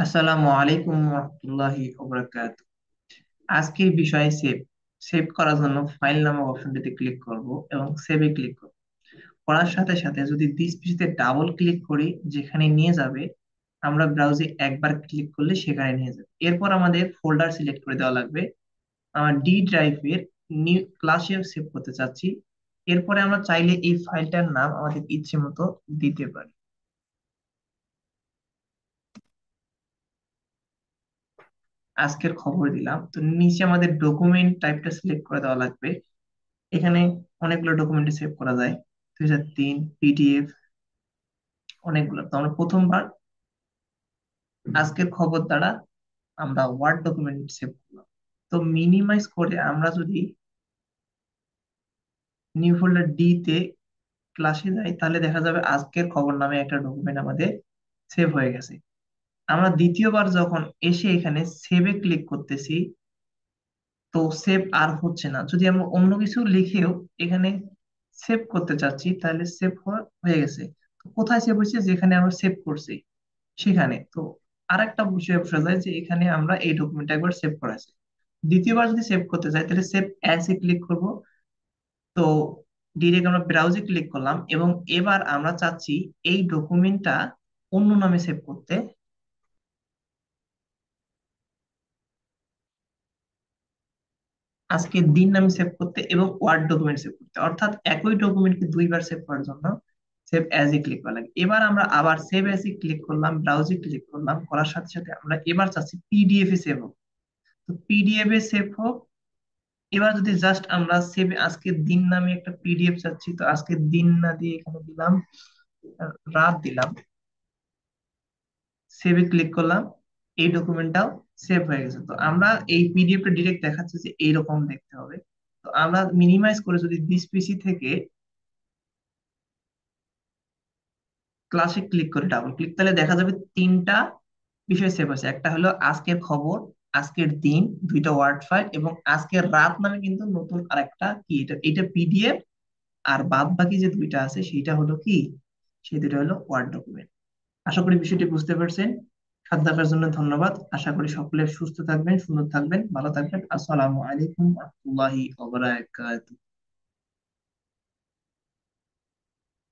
আসসালামু আলাইকুম রহমতুল্লাহি ওবারাকাতুহু। আজকের বিষয় সেভ। সেভ করার জন্য ফাইল নামক অপশনটিতে ক্লিক করব এবং সেভে ক্লিক করব। করার সাথে সাথে যদি দিস পিসিতে ডাবল ক্লিক করি, যেখানে নিয়ে যাবে, আমরা ব্রাউজে একবার ক্লিক করলে সেখানে নিয়ে যাবে। এরপর আমাদের ফোল্ডার সিলেক্ট করে দেওয়া লাগবে। আমার ডি ড্রাইভের নিউ ক্লাসে সেভ করতে চাচ্ছি। এরপরে আমরা চাইলে এই ফাইলটার নাম আমাদের ইচ্ছে মতো দিতে পারি। আজকের খবর দিলাম, তো নিচে আমাদের ডকুমেন্ট টাইপটা সিলেক্ট করে দেওয়া লাগবে। এখানে অনেকগুলো ডকুমেন্ট সেভ করা যায়। 2003 পিডিএফ, অনেকগুলো। তো আমরা প্রথমবার আজকের খবর দ্বারা আমরা ওয়ার্ড ডকুমেন্ট সেভ করলাম। তো মিনিমাইজ করে আমরা যদি নিউ ফোল্ডার ডি তে ক্লাসে যাই, তাহলে দেখা যাবে আজকের খবর নামে একটা ডকুমেন্ট আমাদের সেভ হয়ে গেছে। আমরা দ্বিতীয়বার যখন এসে এখানে সেভে ক্লিক করতেছি, তো সেভ আর হচ্ছে না। যদি আমরা অন্য কিছু লিখেও এখানে সেভ করতে চাচ্ছি, তাহলে সেভ হয়ে গেছে। তো কোথায় সেভ হয়েছে? যেখানে আমরা সেভ করছি সেখানে। তো আরেকটা বিষয় বোঝা যায় যে এখানে আমরা এই ডকুমেন্টটা একবার সেভ করা আছে। দ্বিতীয়বার যদি সেভ করতে চাই, তাহলে সেভ অ্যাজ এ ক্লিক করব। তো ডিরেক্ট আমরা ব্রাউজে ক্লিক করলাম এবং এবার আমরা চাচ্ছি এই ডকুমেন্টটা অন্য নামে সেভ করতে। আজকের দিন নামে সেভ করতে এবং ওয়ার্ড ডকুমেন্ট সেভ করতে, অর্থাৎ একই ডকুমেন্টকে দুইবার সেভ করার জন্য সেভ অ্যাজ এ ক্লিক করা লাগে। এবার আমরা আবার সেভ অ্যাজ এ ক্লিক করলাম, ব্রাউজে ক্লিক করলাম, করার সাথে সাথে আমরা এবার চাচ্ছি পিডিএফ এ সেভ হোক। তো পিডিএফ এ সেভ হোক। এবার যদি জাস্ট আমরা সেভ আজকের দিন নামে একটা পিডিএফ চাচ্ছি, তো আজকের দিন না দিয়ে এখানে দিলাম রাত দিলাম, সেভে ক্লিক করলাম, এই ডকুমেন্টটাও সেভ হয়ে গেছে। তো আমরা এই পিডিএফটা ডিরেক্ট দেখাচ্ছে যে এইরকম দেখতে হবে। তো আমরা মিনিমাইজ করে যদি দিস পিসি থেকে ক্লাসে ক্লিক করে ডাবল ক্লিক, তাহলে দেখা যাবে তিনটা বিষয় সেভ আছে। একটা হলো আজকের খবর, আজকের দিন, দুইটা ওয়ার্ড ফাইল, এবং আজকের রাত নামে কিন্তু নতুন আরেকটা কি, এটা এটা পিডিএফ। আর বাদ বাকি যে দুইটা আছে সেটা হলো কি, সেই দুইটা হলো ওয়ার্ড ডকুমেন্ট। আশা করি বিষয়টি বুঝতে পারছেন। সাথে থাকার জন্য ধন্যবাদ। আশা করি সকলে সুস্থ থাকবেন, সুন্দর থাকবেন, ভালো থাকবেন। আসসালামু আলাইকুম রহমতুল্লাহি ওয়া বারাকাতুহু।